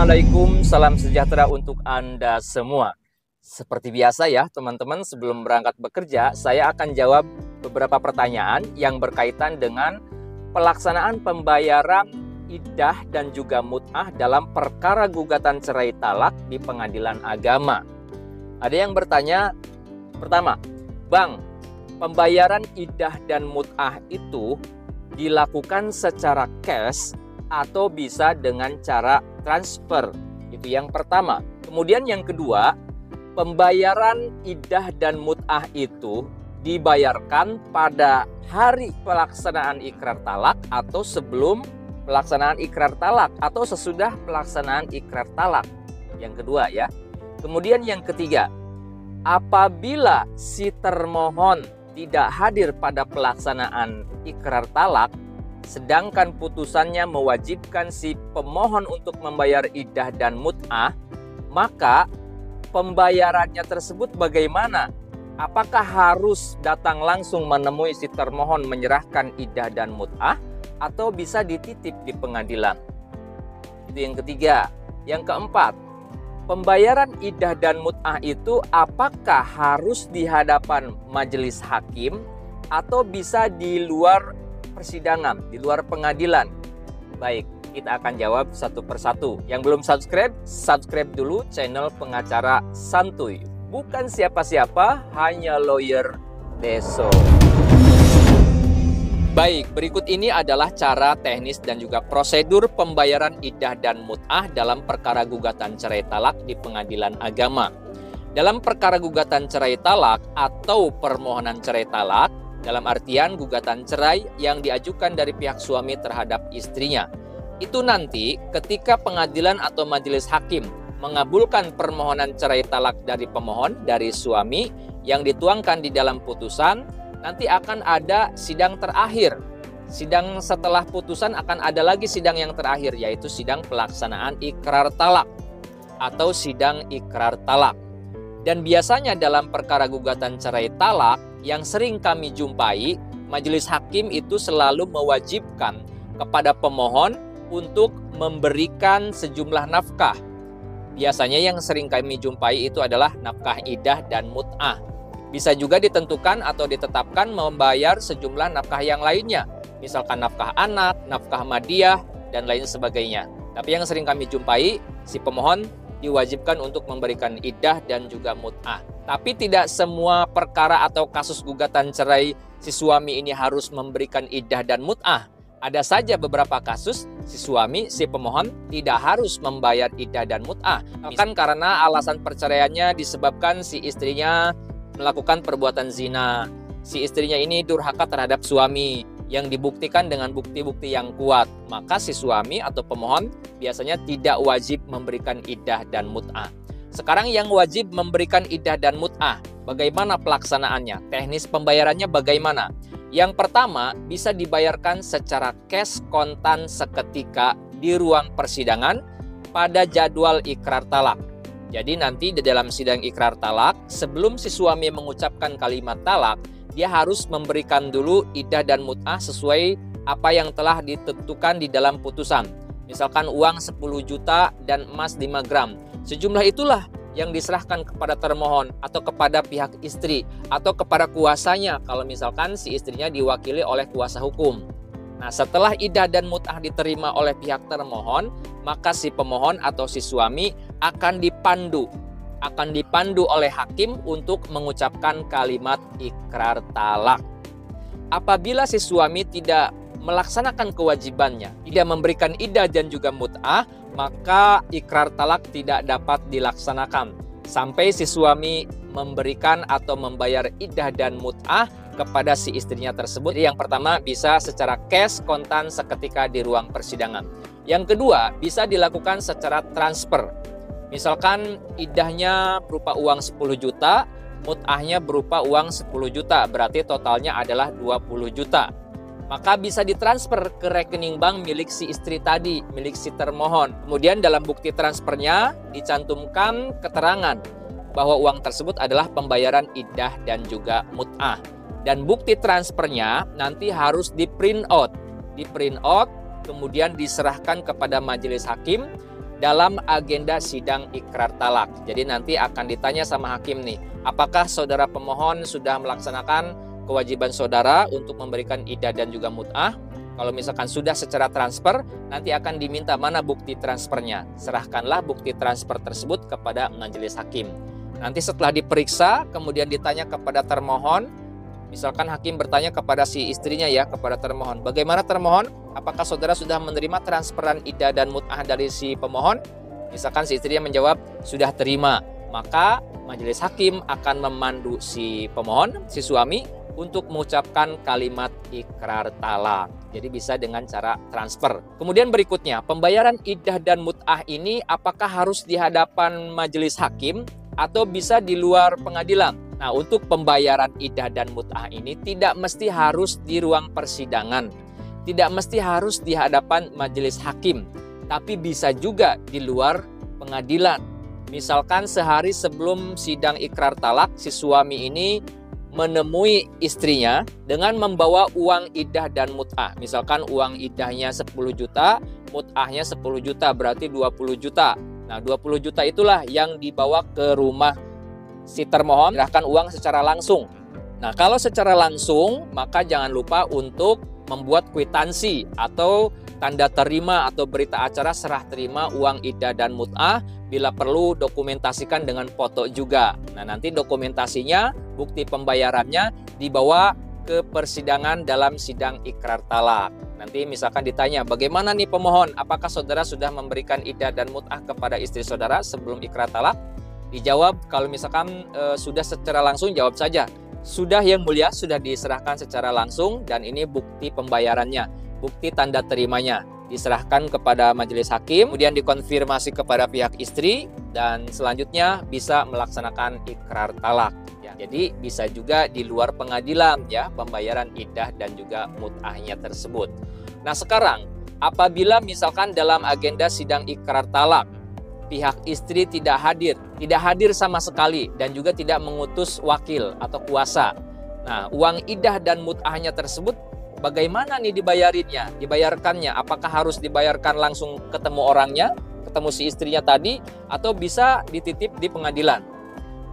Assalamualaikum, salam sejahtera untuk Anda semua. Seperti biasa ya teman-teman, sebelum berangkat bekerja, saya akan jawab beberapa pertanyaan yang berkaitan dengan pelaksanaan pembayaran iddah dan juga mut'ah dalam perkara gugatan cerai talak di pengadilan agama. Ada yang bertanya, pertama, Bang, pembayaran iddah dan mut'ah itu dilakukan secara cash atau bisa dengan cara transfer? Itu yang pertama. Kemudian yang kedua, pembayaran iddah dan mut'ah itu dibayarkan pada hari pelaksanaan ikrar talak atau sebelum pelaksanaan ikrar talak atau sesudah pelaksanaan ikrar talak. Yang kedua ya. Kemudian yang ketiga, apabila si termohon tidak hadir pada pelaksanaan ikrar talak, sedangkan putusannya mewajibkan si pemohon untuk membayar iddah dan mut'ah, maka pembayarannya tersebut bagaimana? Apakah harus datang langsung menemui si termohon menyerahkan iddah dan mut'ah atau bisa dititip di pengadilan? Itu yang ketiga. Yang keempat, pembayaran iddah dan mut'ah itu apakah harus di hadapan majelis hakim atau bisa di luar persidangan, di luar pengadilan? Baik, kita akan jawab satu persatu. Yang belum subscribe, subscribe dulu channel Pengacara Santuy. Bukan siapa-siapa, hanya lawyer Deso. Baik, berikut ini adalah cara teknis dan juga prosedur pembayaran iddah dan mut'ah dalam perkara gugatan cerai talak di pengadilan agama. Dalam perkara gugatan cerai talak atau permohonan cerai talak, dalam artian gugatan cerai yang diajukan dari pihak suami terhadap istrinya, itu nanti ketika pengadilan atau majelis hakim mengabulkan permohonan cerai talak dari pemohon, dari suami, yang dituangkan di dalam putusan, nanti akan ada sidang terakhir. Sidang setelah putusan akan ada lagi sidang yang terakhir, yaitu sidang pelaksanaan ikrar talak atau sidang ikrar talak. Dan biasanya dalam perkara gugatan cerai talak yang sering kami jumpai, majelis hakim itu selalu mewajibkan kepada pemohon untuk memberikan sejumlah nafkah. Biasanya yang sering kami jumpai itu adalah nafkah iddah dan mut'ah. Bisa juga ditentukan atau ditetapkan membayar sejumlah nafkah yang lainnya, misalkan nafkah anak, nafkah madiah, dan lain sebagainya. Tapi yang sering kami jumpai, si pemohon diwajibkan untuk memberikan iddah dan juga mut'ah. Tapi tidak semua perkara atau kasus gugatan cerai si suami ini harus memberikan iddah dan mut'ah. Ada saja beberapa kasus si suami, si pemohon tidak harus membayar iddah dan mut'ah. Kan karena alasan perceraiannya disebabkan si istrinya melakukan perbuatan zina. Si istrinya ini durhaka terhadap suami yang dibuktikan dengan bukti-bukti yang kuat. Maka si suami atau pemohon biasanya tidak wajib memberikan iddah dan mut'ah. Sekarang yang wajib memberikan iddah dan mut'ah, bagaimana pelaksanaannya? Teknis pembayarannya bagaimana? Yang pertama, bisa dibayarkan secara cash kontan seketika di ruang persidangan pada jadwal ikrar talak. Jadi nanti di dalam sidang ikrar talak, sebelum si suami mengucapkan kalimat talak, dia harus memberikan dulu iddah dan mut'ah sesuai apa yang telah ditentukan di dalam putusan. Misalkan uang 10 juta dan emas 5 gram. Sejumlah itulah yang diserahkan kepada termohon atau kepada pihak istri atau kepada kuasanya kalau misalkan si istrinya diwakili oleh kuasa hukum. Nah, setelah iddah dan mut'ah diterima oleh pihak termohon, maka si pemohon atau si suami akan dipandu oleh hakim untuk mengucapkan kalimat ikrar talak. Apabila si suami tidak melaksanakan kewajibannya, tidak memberikan iddah dan juga mut'ah, maka ikrar talak tidak dapat dilaksanakan sampai si suami memberikan atau membayar iddah dan mut'ah kepada si istrinya tersebut. Jadi yang pertama bisa secara cash kontan seketika di ruang persidangan. Yang kedua bisa dilakukan secara transfer. Misalkan iddahnya berupa uang 10 juta, mut'ahnya berupa uang 10 juta, berarti totalnya adalah 20 juta. Maka bisa ditransfer ke rekening bank milik si istri tadi, milik si termohon. Kemudian dalam bukti transfernya dicantumkan keterangan bahwa uang tersebut adalah pembayaran iddah dan juga mut'ah. Dan bukti transfernya nanti harus di print out, kemudian diserahkan kepada majelis hakim dalam agenda sidang ikrar talak. Jadi nanti akan ditanya sama hakim nih, apakah saudara pemohon sudah melaksanakan kewajiban saudara untuk memberikan iddah dan juga mut'ah? Kalau misalkan sudah secara transfer, nanti akan diminta mana bukti transfernya. Serahkanlah bukti transfer tersebut kepada majelis hakim. Nanti setelah diperiksa, kemudian ditanya kepada termohon. Misalkan hakim bertanya kepada si istrinya ya, kepada termohon. Bagaimana termohon? Apakah saudara sudah menerima transferan iddah dan mut'ah dari si pemohon? Misalkan si istrinya menjawab, sudah terima. Maka majelis hakim akan memandu si pemohon, si suami, untuk mengucapkan kalimat ikrar talak. Jadi bisa dengan cara transfer. Kemudian berikutnya, pembayaran iddah dan mut'ah ini apakah harus di hadapan majelis hakim atau bisa di luar pengadilan? Nah, untuk pembayaran iddah dan mut'ah ini tidak mesti harus di ruang persidangan. Tidak mesti harus di hadapan majelis hakim, tapi bisa juga di luar pengadilan. Misalkan sehari sebelum sidang ikrar talak, si suami ini menemui istrinya dengan membawa uang iddah dan mut'ah. Misalkan uang iddahnya 10 juta, mut'ahnya 10 juta, berarti 20 juta. Nah, 20 juta itulah yang dibawa ke rumah si termohon, serahkan uang secara langsung. Nah, kalau secara langsung, maka jangan lupa untuk membuat kwitansi atau tanda terima atau berita acara serah terima uang iddah dan mut'ah. Bila perlu dokumentasikan dengan foto juga. Nah, nanti dokumentasinya, bukti pembayarannya dibawa ke persidangan dalam sidang ikrar talak. Nanti misalkan ditanya, bagaimana nih pemohon? Apakah saudara sudah memberikan iddah dan mut'ah kepada istri saudara sebelum ikrar talak? Dijawab, kalau misalkan sudah secara langsung, jawab saja. Sudah yang mulia, sudah diserahkan secara langsung dan ini bukti pembayarannya, bukti tanda terimanya. Diserahkan kepada majelis hakim, kemudian dikonfirmasi kepada pihak istri, dan selanjutnya bisa melaksanakan ikrar talak. Ya, jadi bisa juga di luar pengadilan ya pembayaran iddah dan juga mut'ahnya tersebut. Nah, sekarang apabila misalkan dalam agenda sidang ikrar talak pihak istri tidak hadir sama sekali dan juga tidak mengutus wakil atau kuasa. Nah, uang iddah dan mut'ahnya tersebut bagaimana nih dibayarkannya? Apakah harus dibayarkan langsung ketemu orangnya, ketemu si istrinya tadi, atau bisa dititip di pengadilan?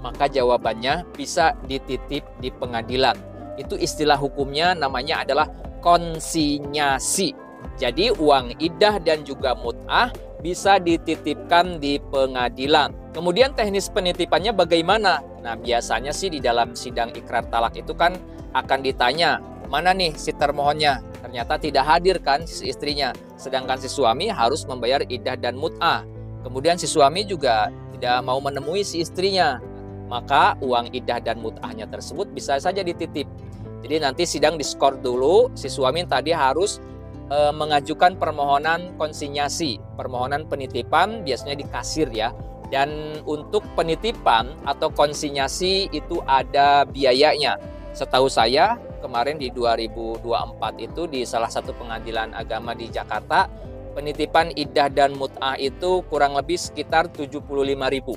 Maka jawabannya bisa dititip di pengadilan. Itu istilah hukumnya namanya adalah konsinyasi. Jadi uang iddah dan juga mut'ah bisa dititipkan di pengadilan. Kemudian teknis penitipannya bagaimana? Nah, biasanya sih di dalam sidang ikrar talak itu kan akan ditanya, mana nih si termohonnya? Ternyata tidak hadir kan si istrinya. Sedangkan si suami harus membayar iddah dan mut'ah. Kemudian si suami juga tidak mau menemui si istrinya. Maka uang iddah dan mut'ahnya tersebut bisa saja dititip. Jadi nanti sidang diskor dulu, si suami tadi harus mengajukan permohonan konsinyasi, permohonan penitipan biasanya di kasir ya. Dan untuk penitipan atau konsinyasi itu ada biayanya. Setahu saya kemarin di 2024 itu di salah satu pengadilan agama di Jakarta, penitipan iddah dan mut'ah itu kurang lebih sekitar 75.000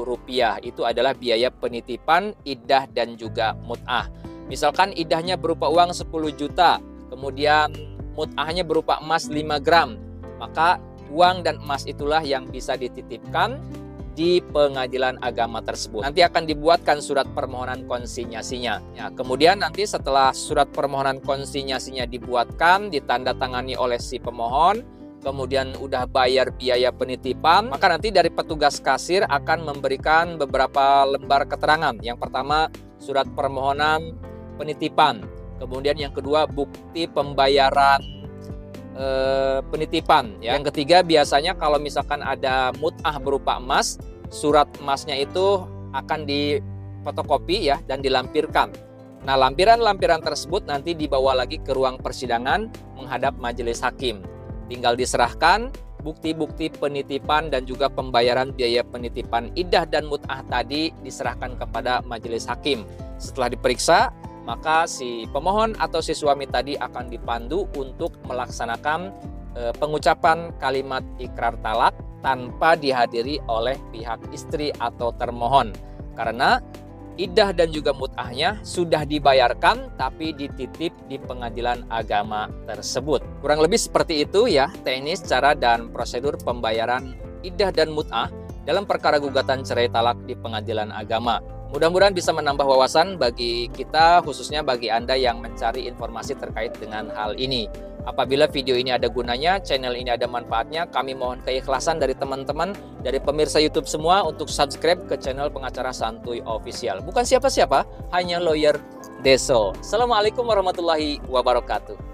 rupiah. Itu adalah biaya penitipan iddah dan juga mut'ah. Misalkan iddahnya berupa uang 10 juta, kemudian mut'ahnya berupa emas 5 gram, maka uang dan emas itulah yang bisa dititipkan di pengadilan agama tersebut. Nanti akan dibuatkan surat permohonan konsinyasinya. Ya, kemudian nanti setelah surat permohonan konsinyasinya dibuatkan, ditandatangani oleh si pemohon, kemudian udah bayar biaya penitipan, maka nanti dari petugas kasir akan memberikan beberapa lembar keterangan. Yang pertama, surat permohonan penitipan. Kemudian yang kedua, bukti pembayaran penitipan. Ya. Yang ketiga, biasanya kalau misalkan ada mut'ah berupa emas, surat emasnya itu akan difotokopi ya dan dilampirkan. Nah, lampiran-lampiran tersebut nanti dibawa lagi ke ruang persidangan menghadap majelis hakim. Tinggal diserahkan bukti-bukti penitipan dan juga pembayaran biaya penitipan iddah dan mut'ah tadi diserahkan kepada majelis hakim. Setelah diperiksa, maka si pemohon atau si suami tadi akan dipandu untuk melaksanakan pengucapan kalimat ikrar talak tanpa dihadiri oleh pihak istri atau termohon. Karena iddah dan juga mut'ahnya sudah dibayarkan tapi dititip di pengadilan agama tersebut. Kurang lebih seperti itu ya teknis, cara, dan prosedur pembayaran iddah dan mut'ah dalam perkara gugatan cerai talak di pengadilan agama. Mudah-mudahan bisa menambah wawasan bagi kita, khususnya bagi Anda yang mencari informasi terkait dengan hal ini. Apabila video ini ada gunanya, channel ini ada manfaatnya, kami mohon keikhlasan dari teman-teman, dari pemirsa YouTube semua untuk subscribe ke channel Pengacara Santuy Official. Bukan siapa-siapa, hanya lawyer Deso. Assalamualaikum warahmatullahi wabarakatuh.